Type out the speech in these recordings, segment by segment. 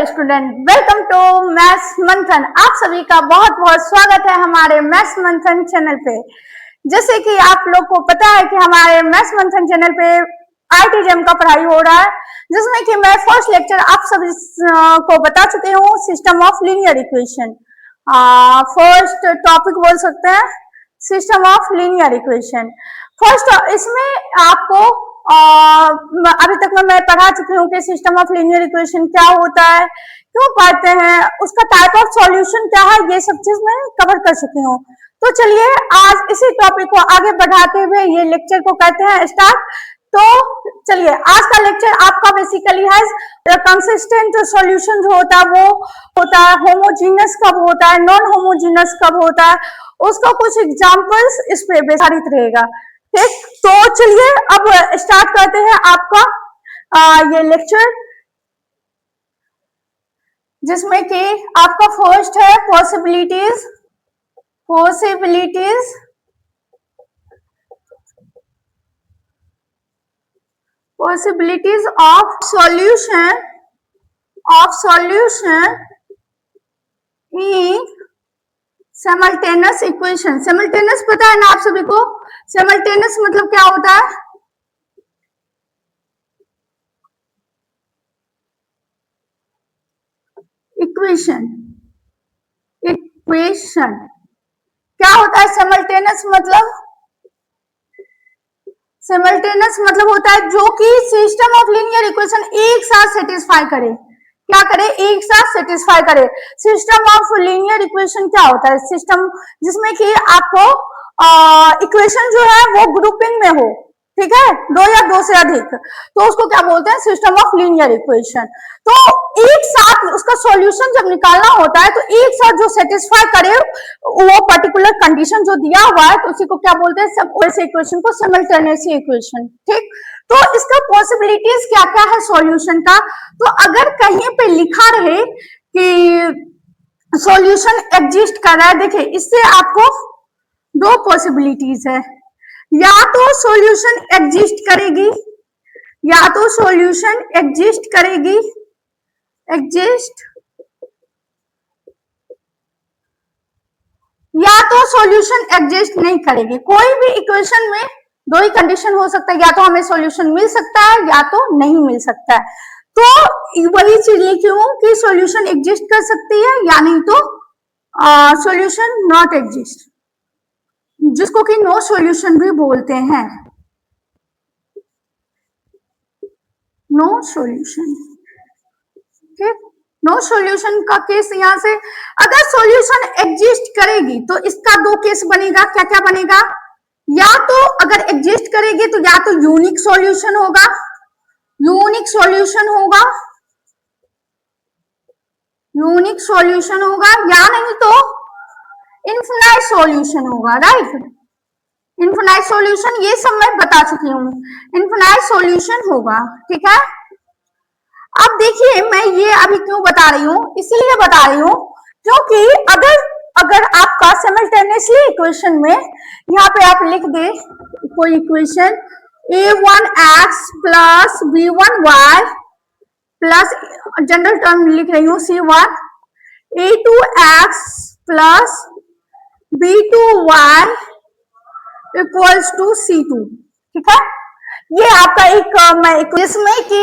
Student, welcome to maths मंथन। आप सभी का बहुत बहुत स्वागत है हमारे मैथ्स मंथन चैनल पे। जैसे कि आप लोग को पता है कि हमारे मैथ्स मंथन चैनल पे आईटीजेम का पढ़ाई हो रहा है, जिसमें कि मैं फर्स्ट लेक्चर आप सभी को बता चुकी हूँ, system of linear equation. First topic बोल सकते हैं system of linear equation. First इसमें आपको अभी तक मैं पढ़ा चुकी हूँ कि सिस्टम ऑफ लीनियर इक्वेशन क्या होता है, क्यों पढ़ते हैं, उसका टाइप ऑफ सॉल्यूशन क्या है, ये सब चीज मैं कवर कर चुकी हूँ। तो चलिए आज इसी टॉपिक को आगे बढ़ाते हुए ये लेक्चर को करते हैं स्टार्ट। तो चलिए आज का लेक्चर आपका बेसिकली है कंसिस्टेंट सॉल्यूशन जो होता है वो होता है, होमोजीनियस कब होता है, नॉन होमोजीनियस कब होता है, उसका कुछ एग्जांपल्स इस पे आधारित रहेगा। ठीक, तो चलिए अब स्टार्ट करते हैं आपका ये लेक्चर, जिसमें कि आपका फर्स्ट है possibilities of solution in simultaneous equation. Simultaneous पता है ना आप सभी को? सिमल्टेनियस मतलब क्या होता है? इक्वेशन क्या होता है सिमल्टेनियस मतलब? सिमल्टेनियस मतलब होता है जो कि सिस्टम ऑफ लीनियर इक्वेशन एक साथ सेटिस्फाई करे। क्या करे? एक साथ सेटिस्फाई करे। सिस्टम ऑफ लीनियर इक्वेशन क्या होता है? सिस्टम जिसमें कि आपको इक्वेशन जो है वो ग्रुपिंग में हो, ठीक है, दो या दो से अधिक, तो उसको क्या बोलते हैं? System of linear equation. तो एक साथ उसका सॉल्यूशन जब निकालना होता है तो एक साथ जो सेटिस्फाई करे वो पर्टिकुलर कंडीशन जो दिया हुआ है, तो उसी को क्या बोलते हैं? सब वैसे इक्वेशन को सिमल्टेनियस इक्वेशन। ठीक, तो इसका पॉसिबिलिटीज क्या क्या है सॉल्यूशन का? तो अगर कहीं पे लिखा रहे कि सॉल्यूशन एग्जिस्ट कर रहा है, देखिए इससे आपको दो पॉसिबिलिटीज है, या तो सॉल्यूशन एग्जिस्ट करेगी, या तो सॉल्यूशन एग्जिस्ट करेगी, या तो सॉल्यूशन एग्जिस्ट नहीं करेगी। कोई भी इक्वेशन में दो ही कंडीशन हो सकता है, या तो हमें सॉल्यूशन मिल सकता है या तो नहीं मिल सकता है। तो वही चीज लिखी हूं कि सॉल्यूशन एग्जिस्ट कर सकती है या नहीं तो सॉल्यूशन नॉट एग्जिस्ट, जिसको कि नो सॉल्यूशन भी बोलते हैं। नो सॉल्यूशन, ठीक, नो सॉल्यूशन का केस यहां से अगर सॉल्यूशन एग्जिस्ट करेगी तो इसका दो केस बनेगा। क्या क्या बनेगा? या तो अगर एग्जिस्ट करेगी तो या तो यूनिक सॉल्यूशन होगा, या नहीं तो इनफिनाइट सॉल्यूशन होगा। राइट, इनफिनाइट सॉल्यूशन ये सब मैं बता चुकी हूँ, इनफिनाइट सॉल्यूशन होगा। ठीक है, अब देखिए मैं ये अभी क्यों बता रही हूँ, इसलिए बता रही हूँ क्योंकि अगर आपका सिमल्टेनियसली इक्वेशन में यहाँ पे आप लिख दे कोई equation a1x plus b1y plus general term लिख रही हूँ c1, a2x plus b2y equals to c2। ठीक है, ये आपका एक जिसमें कि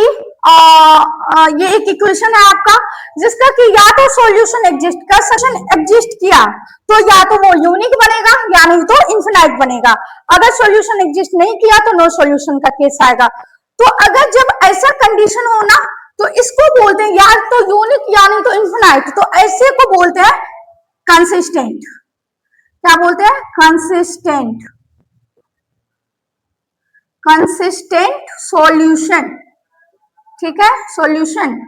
ये एक इक्वेशन है आपका, जिसका कि या तो सॉल्यूशन एग्जिस्ट कर सकें, एग्जिस्ट किया तो या तो वो यूनिक बनेगा या नहीं तो इनफिनाइट बनेगा। अगर सॉल्यूशन एग्जिस्ट नहीं किया तो नो सॉल्यूशन का केस आएगा। तो अगर जब ऐसा कंडीशन हो ना तो इसको बोलते हैं या तो यूनिक या नहीं तो इनफिनाइट, तो ऐसे को बोलते हैं कंसिस्टेंट। क्या बोलते हैं? Consistent solution. ठीक है, सॉल्यूशन।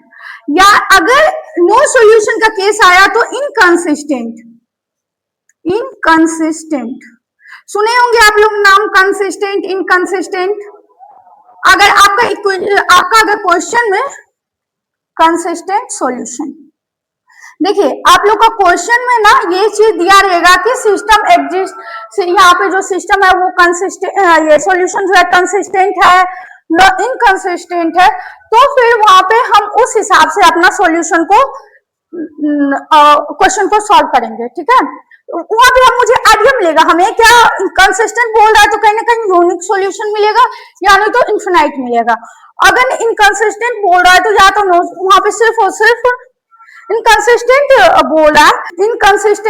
या अगर नो सॉल्यूशन का केस आया तो इनकंसिस्टेंट। सुने होंगे आप लोग नाम कंसिस्टेंट, इनकंसिस्टेंट। अगर आपका अगर क्वेश्चन में कंसिस्टेंट सॉल्यूशन देखिए आप लोग का क्वेश्चन में ना ये चीज दिया रहेगा कि सिस्टम एग्जिस्ट, यहाँ पे जो सिस्टम है वो कंसिस्टेंट, ये सॉल्यूशन जो है कंसिस्टेंट है न इनकंसिस्टेंट है, तो फिर वहां पे हम उस हिसाब से अपना सॉल्यूशन को क्वेश्चन को सॉल्व करेंगे, ठीक है। वहां पे हम मुझे आइडिया मिलेगा हमें क्या कंसिस्टेंट बोल रहा है तो कहीं ना कहीं यूनिक सॉल्यूशन मिलेगा या नहीं तो इन्फिनाइट मिलेगा। अगर इनकंसिस्टेंट बोल रहा है तो या तो वहां पे सिर्फ और सिर्फ इनकंसिस्टेंट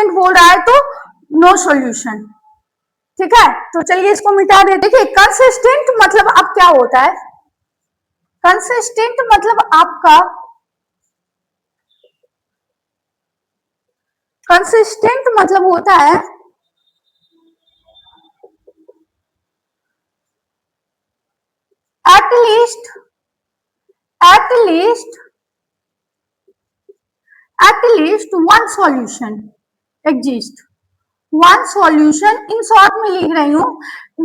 बोल रहा है तो नो सॉल्यूशन, ठीक है। तो चलिए इसको मिटा दे। देखिए कंसिस्टेंट मतलब अब क्या होता है, कंसिस्टेंट मतलब आपका, कंसिस्टेंट मतलब होता है at least one solution exist, one solution in short में लिख रही हूं,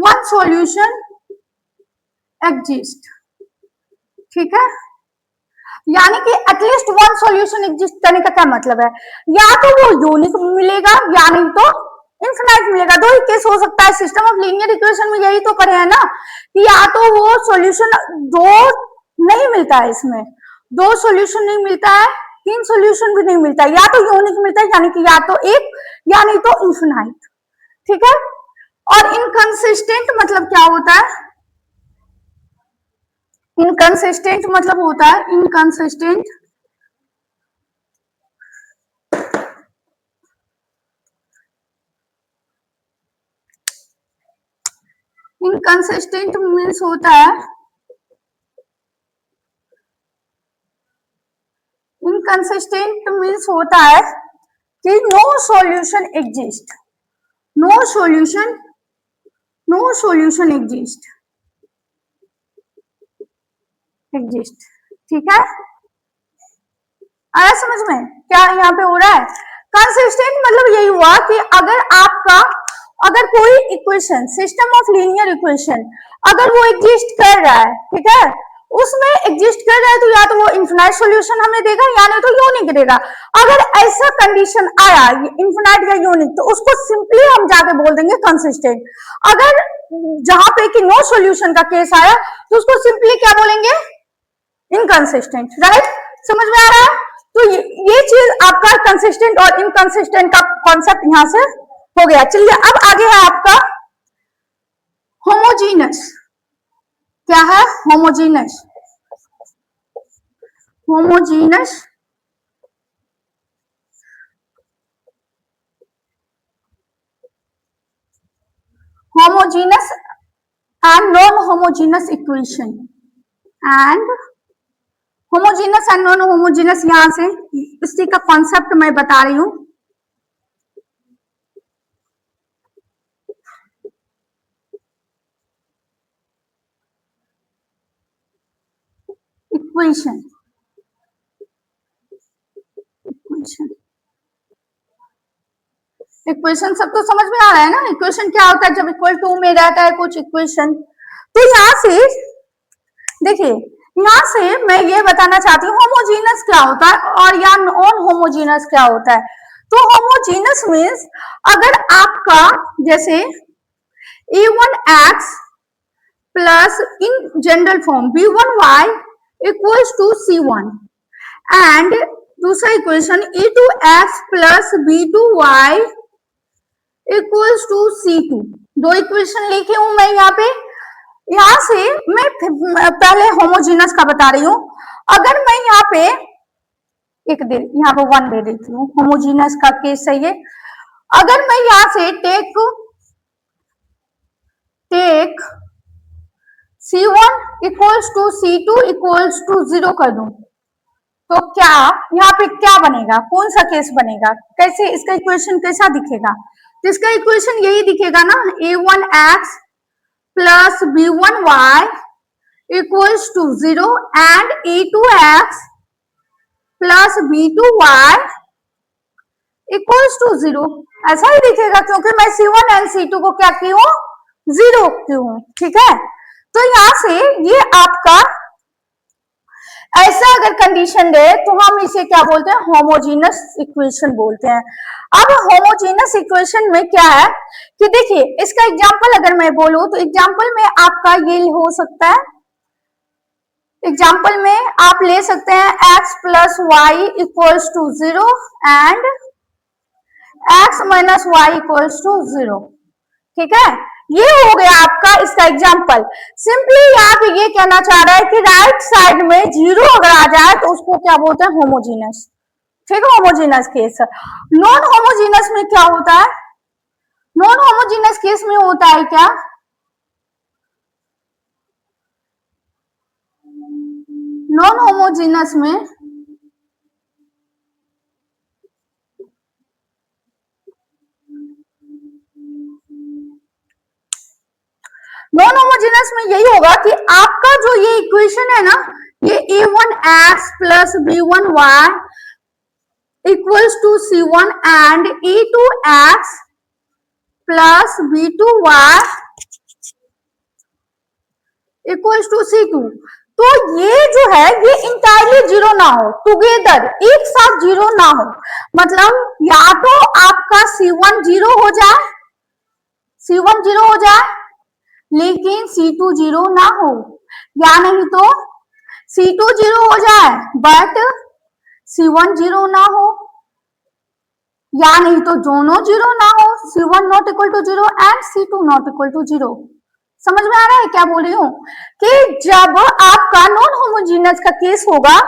one solution exist, ठीक है। यानी कि एटलीस्ट वन सॉल्यूशन एग्जिस्ट करने का क्या मतलब है, या तो वो यूनिक मिलेगा या नहीं तो इनफिनाइट मिलेगा। दो ही केस हो सकता है, सिस्टम ऑफ लीनियर इक्वेशन में यही तो करे हैं ना कि या तो वो सॉल्यूशन दो नहीं मिलता है, इसमें दो सॉल्यूशन नहीं मिलता है, तीन सॉल्यूशन भी नहीं मिलता है, या तो यूनिक मिलता है यानी कि या तो एक या नहीं तो इनफिनाइट, ठीक है। और इनकंसिस्टेंट मतलब क्या होता है, इनकंसिस्टेंट मतलब होता है इनकंसिस्टेंट इनकंसिस्टेंट मीन्स होता है, इनकंसिस्टेंट मीन्स होता है कि no solution exist, no solution exist, ठीक है। आया समझ में क्या यहाँ पे हो रहा है। कंसिस्टेंट मतलब यही हुआ कि अगर आपका, अगर कोई equation system of linear equation अगर वो एग्जिस्ट कर रहा है, ठीक है, उसमें एग्जिस्ट कर रहा है तो या तो वो इनफिनाइट सॉल्यूशन हमें देगा या नहीं तो यूनिक देगा। अगर ऐसा कंडीशन आया इनफिनाइट या यूनिक तो उसको सिंपली हम जाके बोल देंगे कंसिस्टेंट। अगर जहां पे कि नो सॉल्यूशन का केस आया तो उसको सिंपली क्या बोलेंगे, इनकंसिस्टेंट, राइट। समझ में आ रहा है। तो ये चीज आपका कंसिस्टेंट और इनकंसिस्टेंट का कॉन्सेप्ट यहां से हो गया। चलिए अब आगे है आपका होमोजीनस। क्या है homogeneous, homogeneous homogeneous and non-homogeneous equation and homogeneous and non homogeneous, यहां से इसी का कॉन्सेप्ट मैं बता रही हूं। इक्वेशन, इक्वेशन सब तो समझ में आ रहा है ना। इक्वेशन क्या होता है, जब इक्वल टू में रहता है कुछ इक्वेशन। तो यहां से देखिए, यहां से मैं ये बताना चाहती हूँ होमोजीनस क्या होता है और या नॉन होमोजीनस क्या होता है। तो होमोजीनस मीन्स अगर आपका जैसे a1x plus in general form b1y equals to c1 and दूसरा equation e2x plus b2y equals to c2, दो इक्वेशन लिखी हूं मैं यहाँ पे। यहां से मैं पहले होमोजीनस का बता रही हूं। अगर मैं यहाँ पे यहाँ पे 1 दे देती हूँ, होमोजीनस का केस है ये। अगर मैं यहां से take c1 equals to c2 equals to 0 कर दूं तो क्या यहाँ पे क्या बनेगा, कौन सा केस बनेगा, कैसे इसका इक्वेशन कैसा दिखेगा। तो इसका इक्वेशन यही दिखेगा ना, a1x plus b1y equals to 0 and a2x plus b2y equals to 0। ऐसा ही दिखेगा क्योंकि मैं c1 एंड c2 को क्या की हूं, 0 की हूं, ठीक है। तो यहां से ये आपका ऐसा अगर कंडीशन दे तो हम इसे क्या बोलते हैं, होमोजीनस इक्वेशन बोलते हैं। अब होमोजीनस इक्वेशन में क्या है कि देखिए इसका एग्जांपल अगर मैं बोलूं तो एग्जांपल में आपका ये हो सकता है, एग्जांपल में आप ले सकते हैं x plus Y equals to 0 and x minus Y equals to 0। ठीक है, ये हो गया आपका इसका एग्जांपल। सिंपली यहाँ पे ये कहना चाह रहा है कि राइट साइड में 0 अगर आ जाए तो उसको क्या बोलते हैं, होमोजीनस। ठीक है, होमोजीनस केस। नॉन होमोजीनस में क्या होता है, नॉन होमोजीनस केस में होता है क्या, नॉन होमोजीनस में नॉन होमोजेनस में यही होगा कि आपका जो ये इक्वेशन है ना, ये a1x plus b1y equals to c1 and e2x plus b2y equals to c2, तो ये जो है ये इंटायरली जीरो ना हो, टुगेदर एक साथ जीरो ना हो। मतलब या तो आपका c1 जीरो हो जाए, c1 जीरो हो जाए लेकिन C2 जीरो ना हो, या नहीं तो C2 जीरो हो जाए बट C1 जीरो ना हो, या नहीं तो दोनों जीरो ना हो, C1 not equal to zero and C2 not equal to zero. समझ में आ रहा है क्या बोल रही हूँ कि जब आपका नॉन होमोजीनियस का केस होगा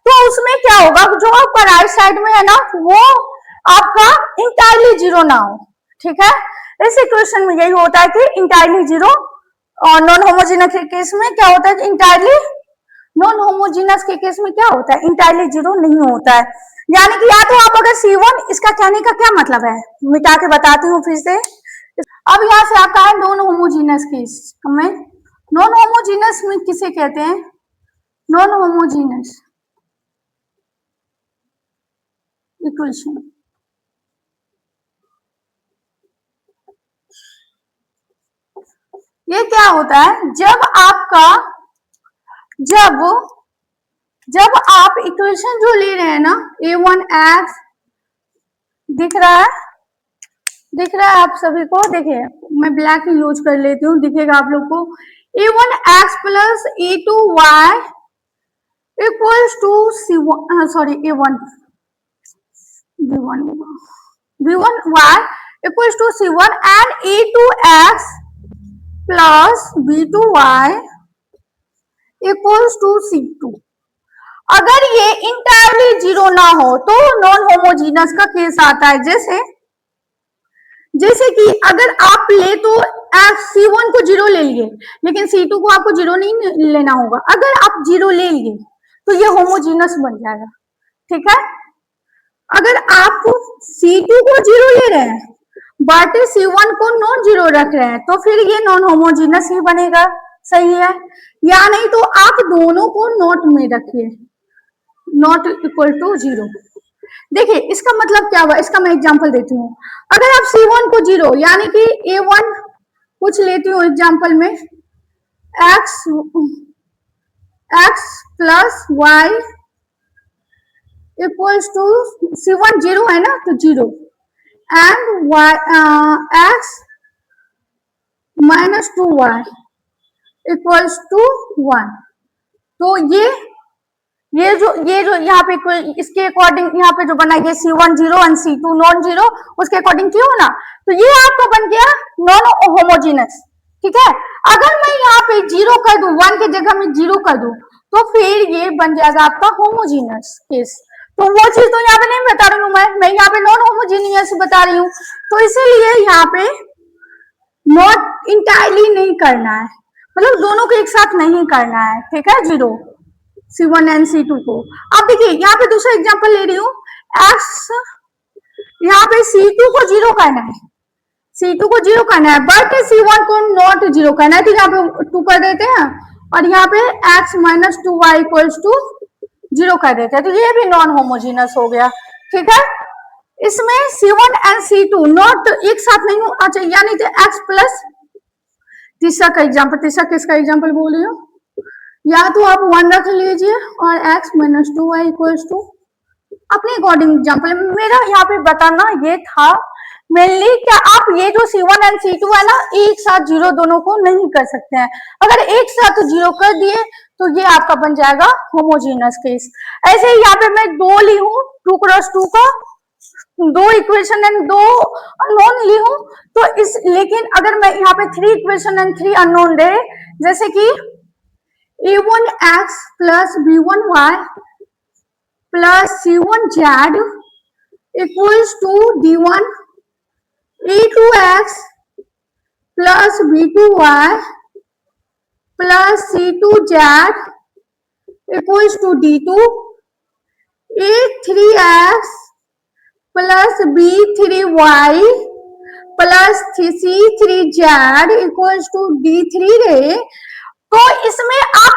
तो उसमें क्या होगा, जो आपका राइट साइड में है ना वो आपका इंटायरली जीरो ना हो। ठीक है, इस इक्वेशन में यही होता है कि इंटायरली जीरो, और नॉन होमोजीनियस के केस में क्या होता है, इंटायरली, नॉन होमोजीनियस के केस में क्या होता है, इंटायरली जीरो नहीं होता है। यानी कि या तो आप अगर C1, इसका कहने का क्या मतलब है, मिटा के बताती हूँ फिर से। अब यहाँ से आता है नॉन होमोजीनियस केस में। नॉन होमोजीनियस में किसे कहते हैं, नॉन होमोजीनियस इक्वेशन। ये क्या होता है, जब आप इक्वेशन जो ले रहे हैं ना, a1x दिख रहा है आप सभी को, देखिए मैं ब्लैक यूज कर लेती हूँ, दिखेगा आप लोग को, a1x plus a2y equals to c1, sorry a1 b1y equals to c1 and a2x plus b2y equals to c2। अगर ये इंटायरली जीरो ना हो तो नॉन होमोजीनस का केस आता है। जैसे कि अगर आप ले तो C1 को जीरो ले लिए लेकिन C2 को आपको जीरो नहीं लेना होगा, अगर आप जीरो ले लिए तो ये होमोजीनस बन जाएगा। ठीक है, अगर आप C2 को जीरो ले रहे हैं बट C1 को नॉन जीरो रख रहे हैं तो फिर ये नॉन होमोजीनस ही बनेगा। सही है, या नहीं तो आप दोनों को नॉट में रखिए, नॉट इक्वल टू जीरो। देखिए इसका मतलब क्या हुआ, इसका मैं एग्जांपल देती हूँ। अगर आप C1 को जीरो, यानी कि A1 कुछ लेती हूँ एग्जांपल में, x plus Y equals to C1 zero है ना, तो zero and x minus 2y equals to 1। तो ये जो यहाँ पे इसके अकॉर्डिंग यहाँ पे जो बना, ये C1 zero and C2 non zero, उसके अकॉर्डिंग क्यों ना, तो ये आपका बन गया नॉन होमोजीनस। ठीक है, अगर मैं यहाँ पे जीरो कर दूं, 1 की जगह में जीरो कर दूं तो फिर ये बन जाएगा आपका होमोजीनस केस। तो वो चीज तो यहाँ पे नहीं बता रही हूँ मैं यहाँ पे नॉन होमोजीनियस बता रही हूँ, तो इसीलिए यहाँ पे नॉट इंटायरली नहीं करना है, मतलब दोनों को एक साथ नहीं करना है। ठीक है, जीरो C1 एंड C2 को। अब देखिए यहाँ पे दूसरा एग्जांपल ले रही हूँ, x यहाँ पे C2 को जीरो करना है, C2 को जीरो करना है बट C1 को नॉट जीरो करना है, तो यहाँ पे 2 कर देते हैं और यहाँ पे x minus 2y equals to zero कर देते हैं, तो ये भी नॉन होमोजीनस हो गया। ठीक है, इसमें C1 एंड C2 नॉट एक साथ नहीं होना चाहिए, यानी कि x प्लस, तीसरा का एग्जाम्पल, तीसरा किसका एग्जाम्पल बोल रही हूँ, या तो आप 1 रख लीजिए और x minus 2y equals to अपने अकॉर्डिंग एग्जाम्पल। मेरा यहाँ पे बताना ये था मेनली क्या आप ये जो C1 एंड C2 है ना एक साथ जीरो दोनों को नहीं कर सकते हैं। अगर एक साथ जीरो कर दिए तो ये आपका बन जाएगा होमोजीनस केस। ऐसे ही यहाँ पे मैं दो ली हूँ 2 क्रॉस 2 का, दो इक्वेशन एंड दो अननोन ली हूँ। तो इस लेकिन अगर मैं यहाँ पे 3 इक्वेशन एंड 3 अननोन दे, जैसे कि a1x plus b1y plus c1z equals to d1 a2x plus b2y plus c2z equals to d2 a3x plus b3y plus c3z equals to d3 रे। तो इसमें आप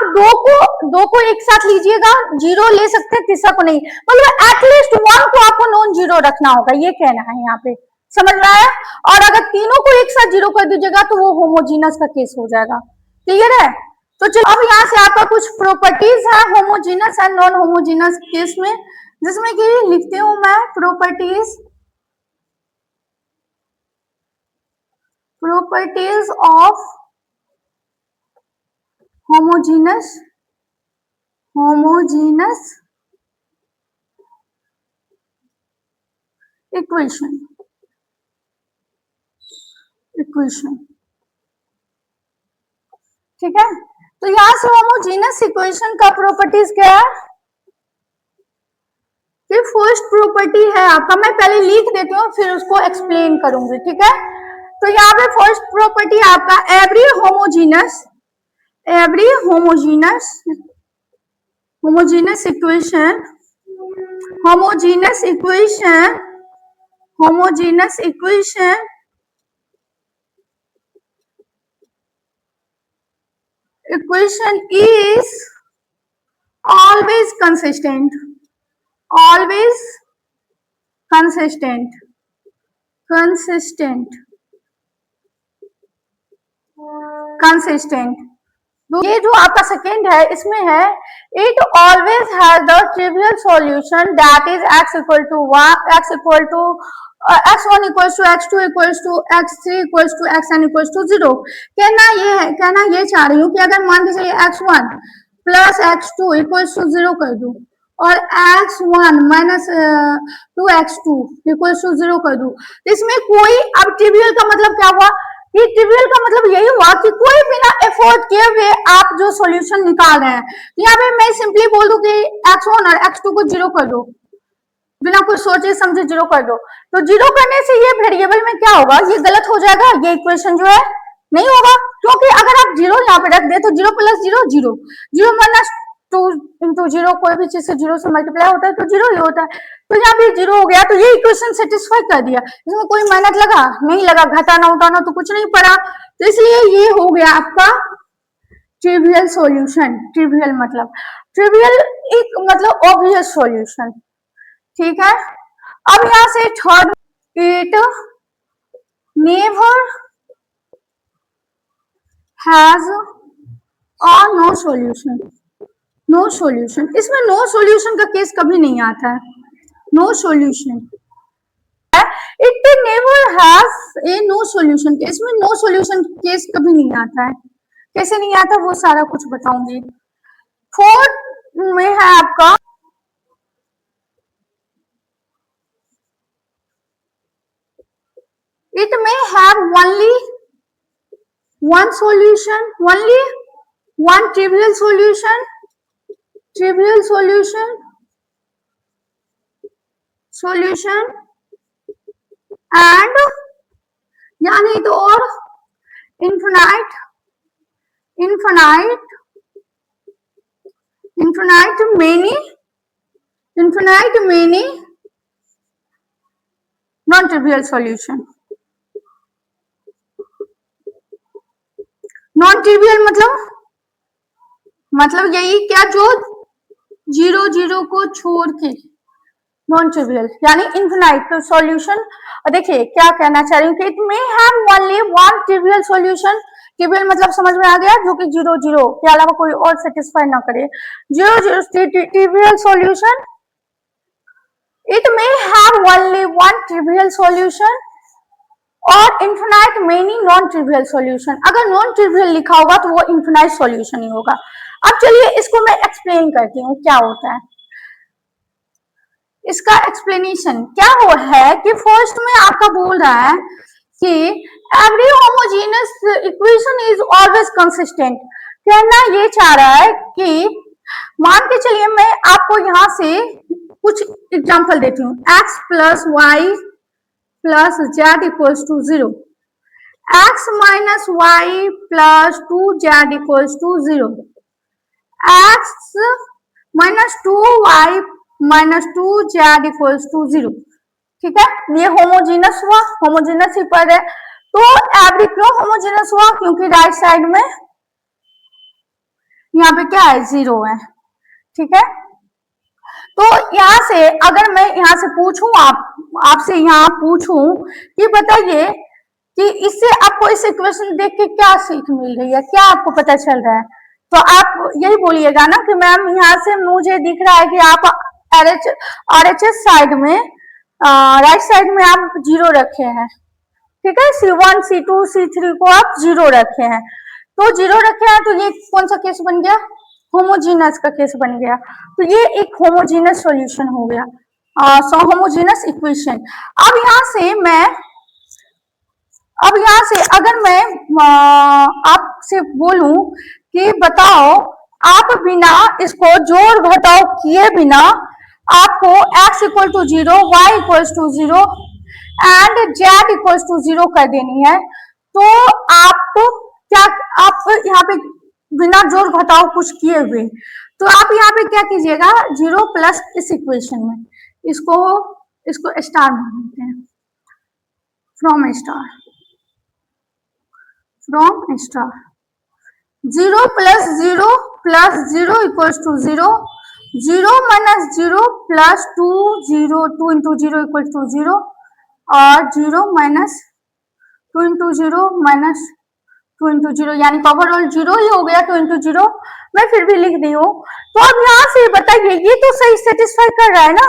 दो को एक साथ लीजिएगा, जीरो ले सकते हैं, तीसरा को नहीं, मतलब एटलीस्ट 1 को आपको नॉन जीरो रखना होगा, ये कहना है यहाँ पे, समझ में आया। और अगर तीनों को एक साथ जीरो कर दीजिएगा तो वो होमोजीनस का केस हो जाएगा, क्लियर है। तो चलो अब यहाँ से आपका कुछ प्रॉपर्टीज है homogeneous and non homogeneous case में, जिसमें कि लिखती हूं मैं प्रॉपर्टीज ऑफ homogeneous equation ठीक है। तो यहां से होमोजीनस इक्वेशन का प्रॉपर्टीज क्या है कि फर्स्ट प्रॉपर्टी है आपका, मैं पहले लिख देती हूँ फिर उसको एक्सप्लेन करूंगी, ठीक है। तो यहाँ पे फर्स्ट प्रॉपर्टी आपका every homogeneous equation is always consistent तो ये जो आपका सेकेंड है इसमें है it always has the trivial solution that is x equal to x1 equals to x2 equals to x3 equals to xn equals to 0। कहना ये चाह रही हूँ कि अगर मान के चलिए x1 plus x2 equals to 0 कर दूं और x1 minus 2x2 equals to 0 कर दूं, इसमें कोई अब ट्रिवियल का मतलब क्या हुआ, ये ट्रिवियल का मतलब यही हुआ कि कोई बिना एफर्ट किए हुए आप जो सॉल्यूशन निकाल रहे हैं। यहाँ पे मैं सिंपली बोल दूं कि x1 और x2 को 0 कर दो, बिना कुछ सोचे समझे 0 कर दो, तो 0 करने से ये वेरिएबल में क्या होगा, ये गलत हो जाएगा, ये इक्वेशन जो है नहीं होगा, क्योंकि अगर आप 0 यहाँ पे रख दे तो 0 प्लस 0 0, 0 माइनस 2 इंटू 0, कोई भी चीज से 0 से मल्टीप्लाई होता है तो 0 ही होता है। तो यहाँ पे 0 हो गया, तो ये इक्वेशन सेटिस्फाई कर दिया, इसमें कोई मेहनत लगा नहीं लगा, घटाना उठाना तो कुछ नहीं पड़ा, तो इसलिए ये हो गया आपका ट्रिवियल सॉल्यूशन। ट्रिवियल एक मतलब ऑब्वियस सॉल्यूशन, ठीक है। अब यहां से third, it never has no solution. इसमें नो सॉल्यूशन का केस कभी नहीं आता है, no solution. It never has a no solution case, इसमें नो सॉल्यूशन केस कभी नहीं आता है। कैसे नहीं आता वो सारा कुछ बताऊंगी। फोर्थ में है आपका it may have only one solution, only one trivial solution and यानी तो और infinite many non-trivial solution। Non trivial मतलब यही क्या, जो 0 को छोड़ के नॉन ट्रिवियल यानी इनफिनाइट। तो सॉल्यूशन देखिए क्या कहना चाह रही हूँ कि it may have only one trivial solution, trivial मतलब समझ में आ गया, जो कि 0 0 के अलावा कोई और सेटिस्फाई ना करे। 0 0 trivial solution, it may have only one trivial solution और infinite many non trivial solution. अगर नॉन ट्रिवियल लिखा होगा तो वो इन्फिनाइट सॉल्यूशन ही होगा। अब चलिए इसको मैं एक्सप्लेन करती हूँ क्या होता है। इसका एक्सप्लेनेशन क्या हो है कि फर्स्ट में आपका बोल रहा है कि every homogeneous equation is always consistent. कहना ये चाह रहा है कि मान के चलिए मैं आपको यहां से कुछ एग्जांपल देती हूँ। x plus y plus z equals to 0, x minus y plus 2z equals to 0, x minus 2y minus 2z equals to 0। ठीक है, ये होमोजेनस हुआ, होमोजेनस ही पर है। तो एवरी क्यों होमोजेनस हुआ? क्योंकि राइट साइड में यहाँ पे क्या है? 0 है। ठीक है, तो यहां से अगर मैं यहां से पूछूं, आपसे यहाँ पूछूं कि बताइए कि इससे आपको इस इक्वेशन देख के क्या सीख मिल रही है, क्या आपको पता चल रहा है? तो आप यही बोलिएगा ना कि मैम यहाँ से मुझे दिख रहा है कि आप RHS साइड में राइट साइड में आप 0 रखे हैं। ठीक है, C1 C2 C3 को आप 0 रखे हैं। तो 0 रखे हैं तो ये कौन सा केस बन गया? होमोजेनस का केस बन गया। तो ये एक होमोजेनस सॉल्यूशन हो गया, होमोजेनस इक्वेशन। अब यहाँ से अगर मैं आपसे बोलूं कि बताओ, आप बिना इसको जोड़ घटाव किए बिना आपको x equal to 0, y equals to 0 and z equals to 0 कर देनी है, तो आप क्या, आप यहाँ पे बिना जोड़ घटाव कुछ किए हुए, तो आप यहाँ पे क्या कीजिएगा? 0 प्लस इस इक्वेशन में इसको स्टार मानते हैं, from star 0 plus 0 equals to 0, 0 minus 0 plus 2 into 0 equals to 0 और 0 माइनस 2 इंटू 0 माइनस 2 इंटू 0, यानी ओवरऑल 0 ही हो गया। 2 इंटू 0 मैं फिर भी लिख दी हूँ। तो अब यहाँ से बताइए, ये तो सही सेटिस्फाई कर रहा है ना?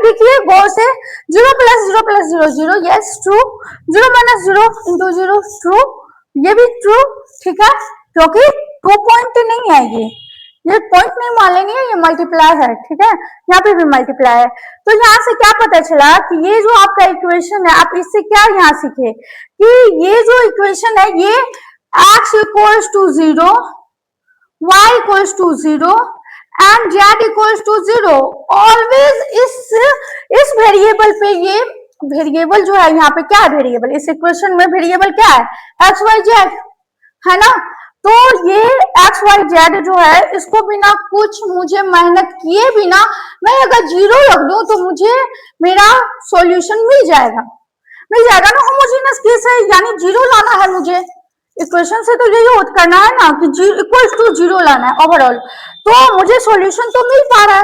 देखिए गौर से, 0 plus 0 plus 0 0, yes true. 0 minus 0 into 0 true, ये भी ट्रू। ठीक है, क्योंकि 2 पॉइंट नहीं है, ये पॉइंट नहीं मान लेंगे, ये मल्टीप्लाई है। ठीक है, यहाँ पे भी मल्टीप्लाई है। तो यहाँ से क्या पता चला कि ये जो आपका इक्वेशन है, आप इससे क्या यहाँ सीखे कि ये जो इक्वेशन है ये x equals to 0, y equals to 0 and z equals to 0 always इस वेरिएबल पे, ये वेरिएबल जो है यहाँ पे क्या है? वेरिएबल इस इक्वेशन में वेरिएबल क्या है? x y z है ना? तो ये x y z जो है, इसको बिना कुछ मुझे मेहनत किए बिना मैं अगर 0 रख दूं तो मुझे मेरा सॉल्यूशन मिल जाएगा ना। होमोजेनस केस है, यानी 0 लाना है मुझे इक्वेशन से, तो यही करना है ना कि इक्वल्स टू 0 लाना है ओवरऑल, तो मुझे सॉल्यूशन तो मिल पा रहा है,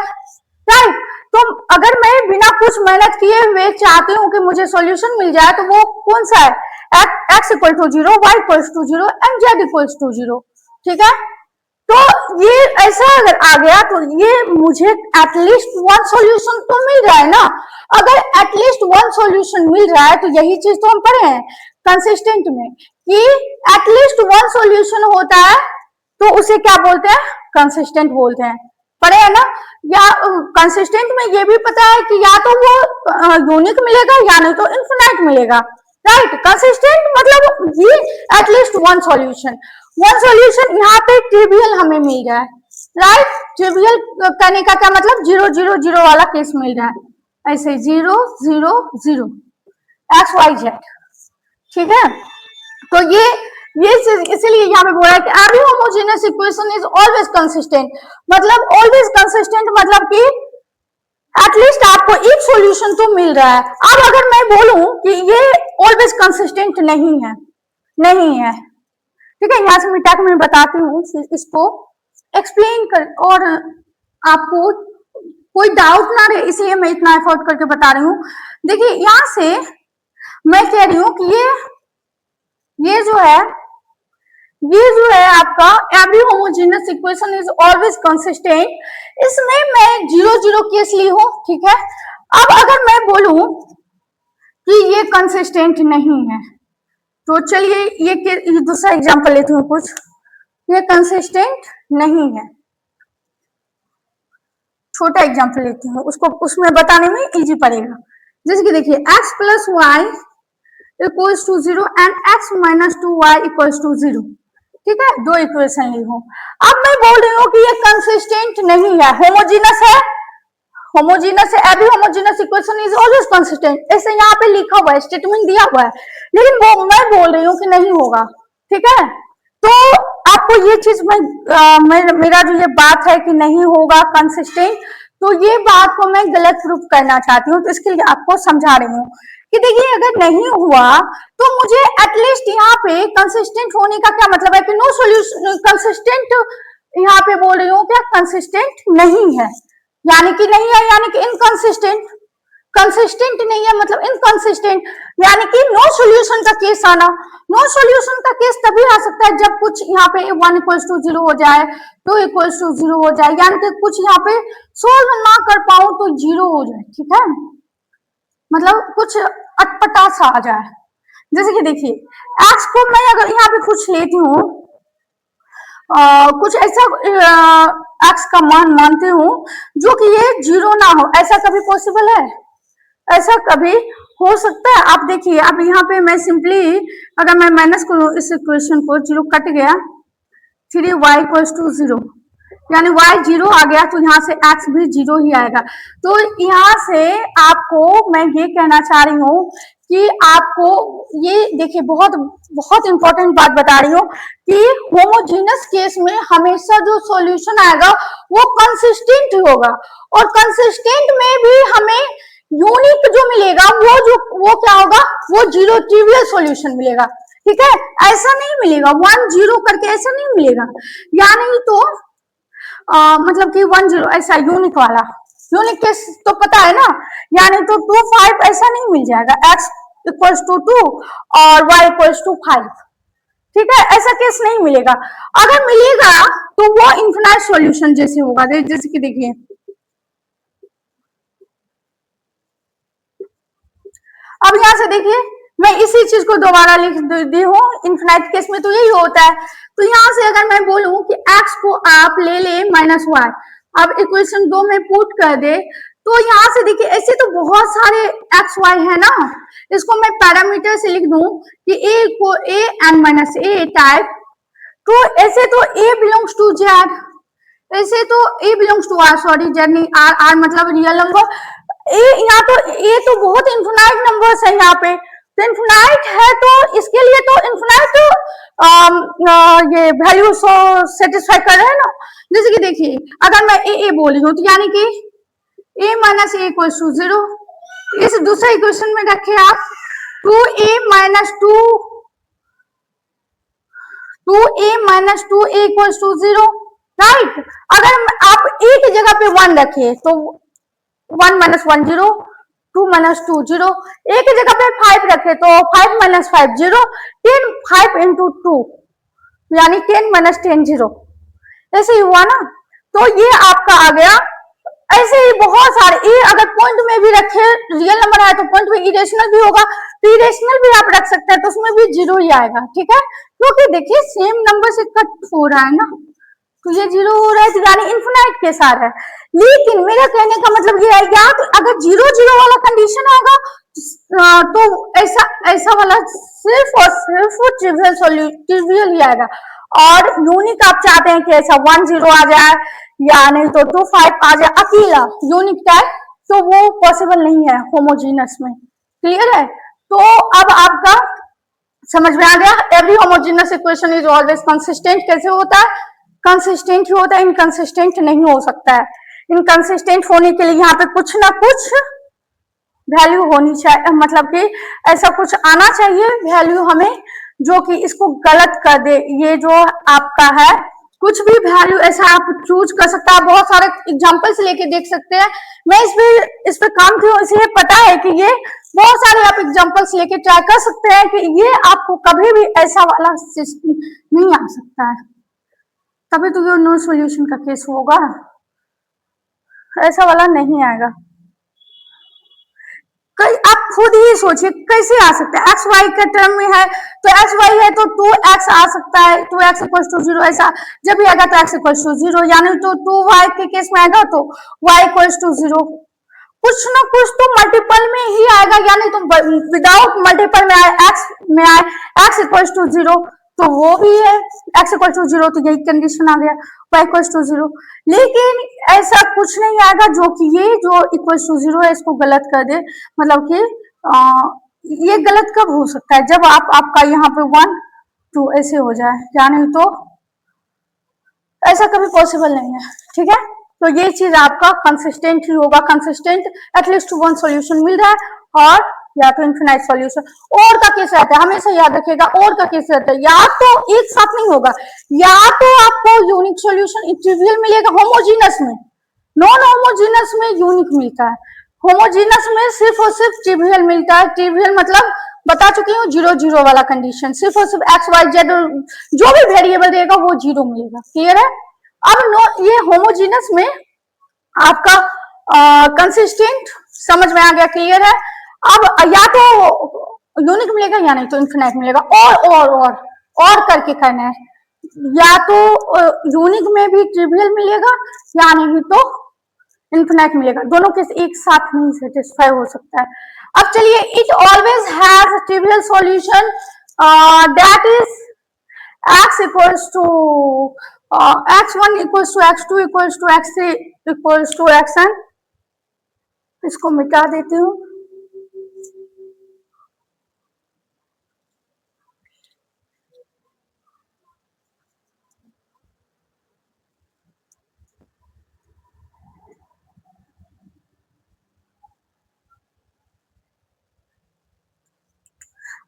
राइट? तो अगर मैं बिना कुछ मेहनत किए हुए चाहती हूँ कि मुझे सॉल्यूशन मिल जाए, तो वो कौन सा है? x equal to 0, y equals to 0 and z equals to 0। ठीक है, तो ये ऐसा अगर आ गया तो ये मुझे एटलीस्ट वन सॉल्यूशन तो मिल रहा है ना। अगर एटलीस्ट वन सॉल्यूशन मिल रहा है तो यही चीज तो हम पढ़े हैं कंसिस्टेंट में कि एटलीस्ट वन सॉल्यूशन होता है तो उसे क्या बोलते हैं? कंसिस्टेंट बोलते हैं, पढ़े है ना। या कंसिस्टेंट में ये भी पता है कि या तो वो यूनिक मिलेगा या नहीं तो इनफिनाइट मिलेगा, राइट? कंसिस्टेंट मतलब ये एटलीस्ट वन सॉल्यूशन यहाँ पे ट्रिवियल हमें मिल रहा है, राइट? ट्रिवियल करने का क्या मतलब? 0 0 0 वाला केस मिल रहा है, ऐसे 0 0 0 x y z। ठीक है, तो ये इसलिए यहाँ पे बोल रहा है कि every homogeneous equation is always consistent, मतलब ऑलवेज कंसिस्टेंट मतलब कि एटलीस्ट आपको एक सॉल्यूशन तो मिल रहा है। अब अगर मैं बोलूं कि ये ऑलवेज कंसिस्टेंट नहीं है, ठीक है, यहाँ से मैं टैग में बताती हूँ, इसको एक्सप्लेन कर और आपको कोई डाउट ना रहे, इसलिए मैं इतना एफर्ट करके बता रही हूँ। देखिए यहाँ से मैं कह रही हूँ कि ये जो है ये जो है आपका every homogeneous equation is always consistent, इसमें मैं 0 0 केस ली हूं, ठीक है। अब अगर मैं बोलूं कि ये कंसिस्टेंट नहीं है, तो चलिए ये दूसरा एग्जांपल लेती हूँ कुछ। ये कंसिस्टेंट नहीं है, छोटा एग्जांपल लेती हूँ, उसको उसमें बताने में इजी पड़ेगा। जैसे कि देखिए x plus Y equals to 0 and x minus 2y equals to 0, ठीक है, दो इक्वेशन ली हूँ। अब मैं बोल रही हूँ कि ये कंसिस्टेंट नहीं है, होमोजीनस है, होमोजीनस है, every homogeneous equation is always consistent, ऐसे यहाँ पे लिखा हुआ है, स्टेटमेंट दिया हुआ है, लेकिन वो मैं बोल रही हूँ कि नहीं होगा, ठीक है। तो आपको ये चीज मेरा जो ये बात है कि नहीं होगा कंसिस्टेंट, तो ये बात को मैं गलत प्रूफ करना चाहती हूँ, तो इसके लिए आपको समझा रही हूँ कि देखिए अगर नहीं हुआ तो मुझे एटलीस्ट यहाँ पे कंसिस्टेंट होने का क्या मतलब है कि नो सॉल्यूशन कंसिस्टेंट, यहाँ पे बोल रही हूँ क्या कंसिस्टेंट नहीं है, यानी कि नहीं है, यानी कि इनकंसिस्टेंट, कंसिस्टेंट नहीं है मतलब इनकंसिस्टेंट, यानी कि नो सॉल्यूशन का केस आना। नो सॉल्यूशन का केस तभी आ सकता है जब कुछ यहाँ पे 1 इक्वल्स टू 0 हो जाए, 2 इक्वल्स टू 0 हो जाए, यानी कि कुछ यहाँ पे सोल्व ना कर पाऊं तो 0 हो जाए, ठीक है, मतलब कुछ अटपटा सा आ जाए। जैसे कि देखिए x को मैं अगर यहाँ पे कुछ लेती हूँ, कुछ ऐसा x का मान मानती हूँ जो कि ये 0 ना हो, ऐसा कभी पॉसिबल है? ऐसा कभी हो सकता है? आप देखिए, अब यहाँ पे मैं सिंपली अगर मैं माइनस करूँ इस इक्वेशन को, 0 कट गया, 3y इक्वल्स टू 0, यानी y 0 आ गया, तो यहाँ से x भी 0 ही आएगा। तो यहाँ से आपको मैं ये कहना चाह रही हूँ कि आपको ये देखिए बहुत बहुत इंपॉर्टेंट बात बता रही हूँ कि होमोजेनस केस में हमेशा जो सॉल्यूशन आएगा वो कंसिस्टेंट होगा, और कंसिस्टेंट में भी हमें यूनिक जो मिलेगा वो क्या होगा, वो 0 ट्रिवियल सॉल्यूशन मिलेगा, ठीक है, ऐसा नहीं मिलेगा 1 0 करके, ऐसा नहीं मिलेगा, यानी तो मतलब कि 1 0 ऐसा यूनिक वाला, यूनिक केस तो पता है ना, यानी तो 2 5 ऐसा नहीं मिल जाएगा, x इक्वल्स टू 2 और y इक्वल्स टू 5, ठीक है, ऐसा केस नहीं मिलेगा। अगर मिलेगा तो वो इनफिनाइट सॉल्यूशन जैसे होगा, जैसे कि देखिए अब यहां से देखिए मैं इसी चीज को दोबारा लिख दी हूँ, इनफिनाइट केस में तो यही होता है। तो यहां से अगर मैं बोलूं कि x को आप ले ले माइनस वाई, अब इक्वेशन 2 में पुट कर दे, तो यहां से देखिए ऐसे तो बहुत सारे एक्स वाई है ना, इसको मैं पैरामीटर से लिख दूं कि a को a n minus a type, तो ऐसे तो a बिलोंग्स टू जेड, ऐसे तो a belongs to R, sorry Z नहीं, आर, आर मतलब रियल नंबर, यहाँ तो ए तो बहुत इन्फिनाइट नंबर्स है यहाँ पे, तो इन्फिनाइट है तो इसके लिए तो इन्फिनाइट ये वैल्यू सेटिस्फाई कर रहे हैं ना। जैसे कि देखिए अगर मैं ए बोल रही हूँ तो यानी कि a minus a equals to 0, इस दूसरे इक्वेशन में रखे आप 2a minus 2a minus 2a equals to 0, right. अगर आप ए की जगह पे 1 रखे तो 1 माइनस 1 0, 2 माइनस 2 0, ए की जगह पे 5 रखे तो 5 माइनस 5 0, 10 5 इंटू 2 यानी 10 माइनस 10 0, ऐसे ही हुआ ना। तो ये आपका आ गया, ऐसे ही बहुत सारे, ए अगर पॉइंट में भी रखे, रियल नंबर है तो पॉइंट में इरेशनल भी होगा, तो इरेशनल भी आप रख सकते हैं तो उसमें भी 0 ही आएगा, ठीक है, क्योंकि देखिए सेम नंबर से कट हो रहा है ना, तो ये 0 हो रहा है, तो यानी इन्फिनाइट के साथ है। लेकिन मेरा कहने का मतलब ये है या तो अगर 0 0 वाला कंडीशन आएगा तो ऐसा वाला सिर्फ और सिर्फ ट्रिवियल ही आएगा, और यूनिक आप चाहते हैं कि ऐसा 1 0 आ जाए या नहीं तो 2 5 आ जाए अकेला यूनिक टाइप, तो वो पॉसिबल नहीं है होमोजीनस में, क्लियर है। तो अब आपका समझ में आ गया, every homogeneous equation is always consistent कैसे होता है, कंसिस्टेंट ही होता है, इनकंसिस्टेंट नहीं हो सकता है। इनकंसिस्टेंट होने के लिए यहाँ पे कुछ ना कुछ वैल्यू होनी चाहिए, मतलब कि ऐसा कुछ आना चाहिए वैल्यू हमें जो कि इसको गलत कर दे। ये जो आपका है कुछ भी वैल्यू ऐसा आप चूज कर सकते हैं, बहुत सारे एग्जांपल्स लेके देख सकते हैं। मैं इस पे काम किया इसलिए पता है कि ये बहुत सारे आप एग्जांपल्स लेके ट्राई कर सकते हैं कि ये आपको कभी भी ऐसा वाला नहीं आ सकता है, तभी तो ये नो सॉल्यूशन का केस होगा, ऐसा वाला नहीं आएगा। आप खुद ही सोचिए कैसे आ सकता है, एक्स वाई के टर्म में है तो एक्स वाई है तो 2x आ सकता है, 2x इक्वल टू 0, ऐसा जब भी आएगा तो x इक्वल टू 0, यानी तो 2y के केस में आएगा तो y इक्वल टू 0, कुछ ना कुछ तो मल्टीपल में ही आएगा, यानी तो विदाउट मल्टीपल में आए x इक्वल टू 0 तो वो भी है x इक्वल टू 0, तो यही कंडीशन आ गया y इक्वल टू 0। लेकिन ऐसा कुछ नहीं आएगा जो कि ये जो इक्वल टू 0 है इसको गलत कर दे, मतलब कि ये गलत कब हो सकता है, जब आपका यहाँ पे 1 2 ऐसे हो जाए, या नहीं तो ऐसा कभी पॉसिबल नहीं है, ठीक है। तो ये चीज आपका कंसिस्टेंट ही होगा, कंसिस्टेंट एटलीस्ट वन सॉल्यूशन मिल रहा है और या तो इन्फिनाइट सॉल्यूशन। और का केस रहता है, हमेशा याद रखिएगा, और का केस रहता है, या तो एक साथ नहीं होगा, या तो आपको यूनिक सॉल्यूशन ट्रिवियल मिलेगा होमोजीनस में, नॉन होमोजीनस में यूनिक मिलता है, होमोजीनस में सिर्फ और सिर्फ ट्रिवियल मिलता है। ट्रिवियल मतलब बता चुकी हूँ 0 0 वाला कंडीशन, सिर्फ और सिर्फ एक्स वाई जेड जो भी वेरिएबल देगा वो 0 मिलेगा, क्लियर है। अब ये होमोजीनस में आपका कंसिस्टेंट समझ में आ गया, क्लियर है। अब या तो यूनिक मिलेगा या नहीं तो इन्फिनाइट मिलेगा, और करके करना है, या तो यूनिक में भी ट्रिवियल मिलेगा या नहीं तो इन्फिनाइट मिलेगा, दोनों के एक साथ नहीं सेटिस्फाई हो सकता है। अब चलिए, it always has trivial solution that is x equals to x1 equals to x2 equals to x3 equals to xn। इसको मिटा देती हूँ,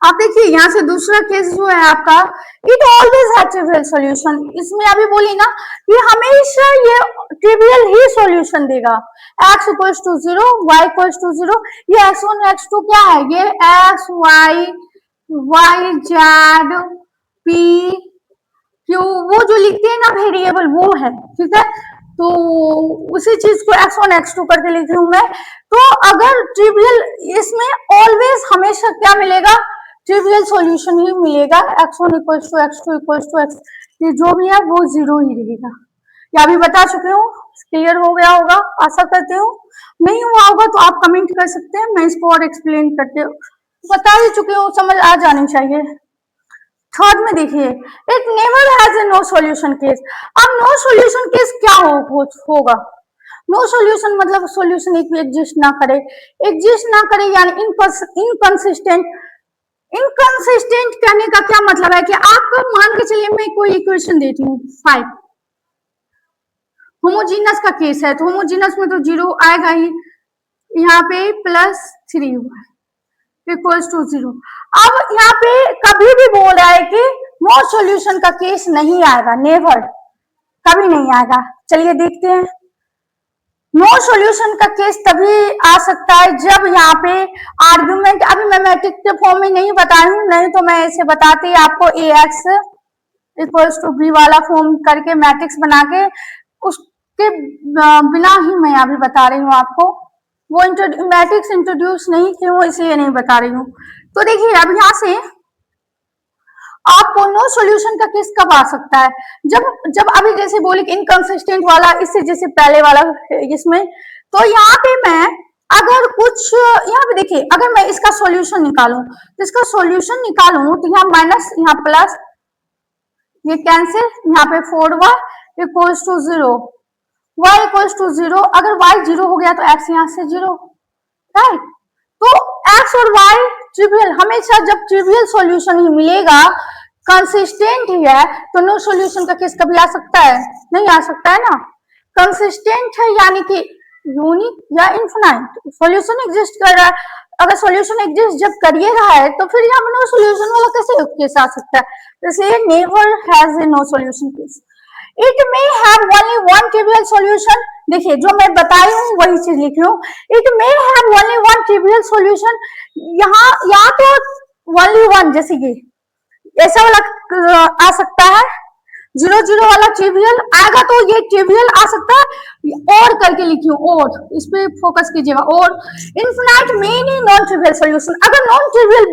आप देखिए यहाँ से दूसरा केस जो है आपका, it always have trivial solution, इसमें अभी बोली ना ये हमेशा ये ट्रिवियल ही सॉल्यूशन देगा, x equals to 0 y equals to 0, ये x1 x2 क्या है, ये x y y z p q वो जो लिखते हैं ना वेरिएबल वो है, ठीक है। तो उसी चीज को x1 x2 करके लिखी हूं मैं। तो अगर ट्रिवियल, इसमें ऑलवेज हमेशा क्या मिलेगा, ट्रिवियल सॉल्यूशन ही मिलेगा, x1 equals to x2 equals to x, ये जो भी है वो 0 ही रहेगा। या अभी बता चुकी हूँ, क्लियर हो गया होगा आशा करती हूँ, नहीं हुआ होगा तो आप कमेंट कर सकते हैं, मैं इसको और एक्सप्लेन करके बता ही चुकी हूँ, समझ आ जानी चाहिए। थर्ड में देखिए, it never has a no solution case. अब नो सॉल्यूशन केस क्या होगा, नो सॉल्यूशन मतलब सॉल्यूशन एक भी एग्जिस्ट ना करे यानी इनकंसिस्टेंट। इनकंसिस्टेंट कहने का क्या मतलब है कि आपको मान के चलिए मैं कोई इक्वेशन देती हूँ 5, होमोजीनस का केस है तो होमोजीनस में तो 0 आएगा ही, यहाँ पे +3 इक्वल्स टू 0। अब यहाँ पे कभी भी बोल रहा है कि नो सॉल्यूशन का केस नहीं आएगा, नेवर, कभी नहीं आएगा। चलिए देखते हैं, नो सॉल्यूशन का केस तभी आ सकता है जब यहाँ पे आर्गुमेंट, अभी मैं मैट्रिक्स के फॉर्म में नहीं बताई हूँ, नहीं तो मैं ऐसे बताती आपको ax इक्वल्स टू b वाला फॉर्म करके मैट्रिक्स बना के, उसके बिना ही मैं अभी बता रही हूँ आपको, वो मैट्रिक्स इंट्रोड्यूस नहीं की हूँ इसलिए नहीं बता रही हूँ। तो देखिए अब यहाँ से आपको नो सॉल्यूशन का केस कब आ सकता है, जब अभी जैसे बोले इनकंसिस्टेंट वाला, इससे जैसे पहले वाला इसमें, तो यहाँ पे मैं अगर कुछ यहाँ पे देखिए, अगर मैं इसका सॉल्यूशन निकालूं तो इसका सॉल्यूशन निकालूं तो यहाँ माइनस, यहाँ प्लस, ये कैंसिल, यहाँ पे 4y equals to 0, y equals to 0, अगर y 0 हो गया तो x यहाँ से 0, राइट। तो x और y ट्रिवियल, हमेशा जब ट्रिवियल सॉल्यूशन ही मिलेगा, कंसिस्टेंट ही है, तो नो सॉल्यूशन का केस कभी आ सकता है, नहीं आ सकता है ना। कंसिस्टेंट है यानी कि यूनिक या इनफिनाइट, सॉल्यूशन एग्जिस्ट कर रहा है, अगर सॉल्यूशन एग्जिस्ट जब करिए रहा है तो फिर यहाँ पे नो सॉल्यूशन वाला कैसे केस आ सकता है, इसलिए never has a no solution case. It may have only one trivial solution देखिए जो मैं बताई हूँ वही चीज लिख रही हूँ। It may have only one trivial solution, यहाँ या तो ओनली वन, जैसे कि ऐसा वाला आ सकता है, 0 0 वाला ट्रिवियल आएगा तो ये ट्रिवियल आ सकता है, और करके लिखियो, और इस पे फोकस कीजिएगा। और infinite many non trivial solution, अगर नॉन ट्रिवियल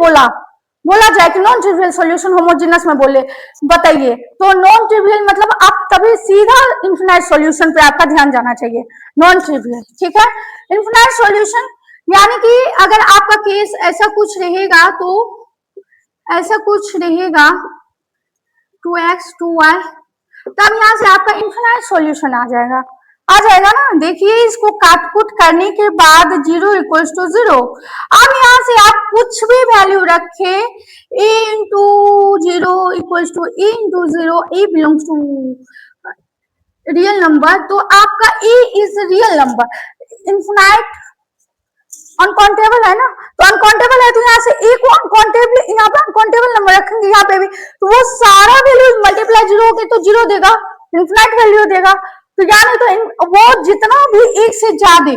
बोला जाए कि नॉन ट्रिवियल सॉल्यूशन होमोजेनस में बोले बताइए, तो नॉन ट्रिवियल मतलब आप तभी सीधा इनफिनाइट सॉल्यूशन पे आपका ध्यान जाना चाहिए, नॉन ट्रिवियल, ठीक है। इनफिनाइट सॉल्यूशन यानी कि अगर आपका केस ऐसा कुछ रहेगा, तो ऐसा कुछ रहेगा 2x 2y, तब यहाँ से आपका इनफिनाइट सॉल्यूशन आ जाएगा ना। देखिए इसको काटकुट करने के बाद 0 इक्वल्स टू 0। अब यहाँ से आप कुछ भी वैल्यू रखे, a into 0 equals to e into 0, e belongs to real number, तो आपका e is real number. Infinite uncountable है ना, तो अनकाउंटेबल है तो यहाँ से a को अनकाउंटेबल, यहाँ पे अनकाउंटेबल नंबर रखेंगे यहाँ पे भी, तो वो सारा वैल्यू मल्टीप्लाई 0 होगी तो 0 देगा, इनफिनाइट वैल्यू देगा। तो यानी तो वो जितना भी एक से ज्यादा,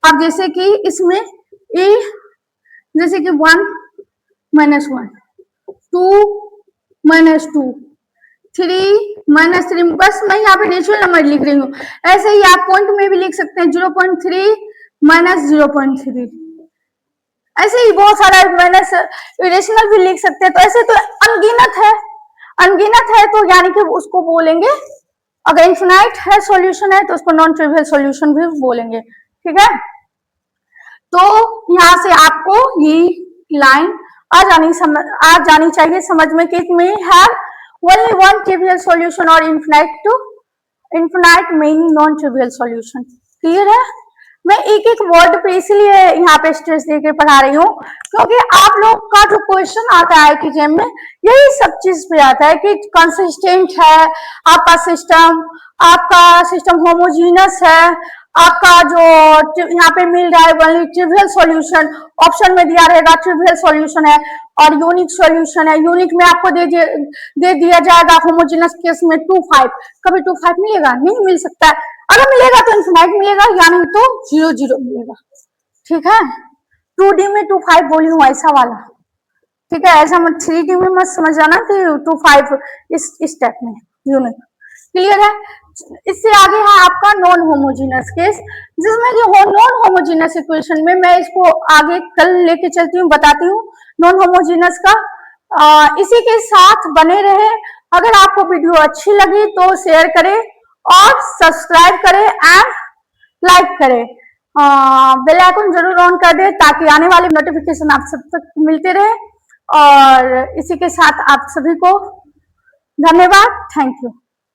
अब जैसे कि इसमें a जैसे कि 1 माइनस 1, 2 माइनस 2, 3 माइनस 3, बस मैं यहाँ पे नेचुरल नंबर लिख रही हूँ। ऐसे ही आप पॉइंट में भी लिख सकते हैं 0.3 माइनस 0.3, ऐसे ही बहुत सारा माइनस इरेशनल भी लिख सकते हैं। तो ऐसे तो अनगिनत है तो यानी कि उसको बोलेंगे, अगर इनफिनाइट है सॉल्यूशन है तो उसको नॉन ट्रिवियल सॉल्यूशन भी बोलेंगे, ठीक है। तो यहाँ से आपको ये लाइन आ जानी चाहिए समझ में कि it may have only one trivial solution और infinite many non trivial solution. Clear है? मैं एक एक वर्ड पे इसलिए यहाँ पे स्ट्रेस देके पढ़ा रही हूँ क्योंकि आप लोग का जो क्वेश्चन आता है एग्जाम में यही सब चीज पे आता है कि कंसिस्टेंट है आपका सिस्टम होमोजीनस है, आपका जो यहाँ पे मिल रहा है वही ट्रिवियल सॉल्यूशन, ऑप्शन में दिया रहेगा ट्रिवियल सॉल्यूशन है और यूनिक सॉल्यूशन है। यूनिक में आपको दे दिया जाएगा होमोजेनस केस में 2 5, कभी 2 5 मिलेगा? नहीं मिल सकता है, अगर मिलेगा तो इनफिनाइट मिलेगा या नहीं तो 0 0 मिलेगा, ठीक है। 2D में 2 5 बोली हूँ ऐसा वाला, ठीक है, ऐसा मत 3D में मत समझ जाना कि 2 5 इस टाइप में यूनिक। क्लियर है? इससे आगे है आपका नॉन होमोजेनस केस, जिसमें कि नॉन होमोजेनस इक्वेशन में मैं इसको आगे कल लेके चलती हूँ, बताती हूँ नॉन होमोजेनस का। इसी के साथ बने रहे। अगर आपको वीडियो अच्छी लगी तो शेयर करें और सब्सक्राइब करें एंड लाइक करें, बेल आइकन जरूर ऑन कर दें ताकि आने वाले नोटिफिकेशन आप सब तक मिलते रहे। और इसी के साथ आप सभी को धन्यवाद, थैंक यू।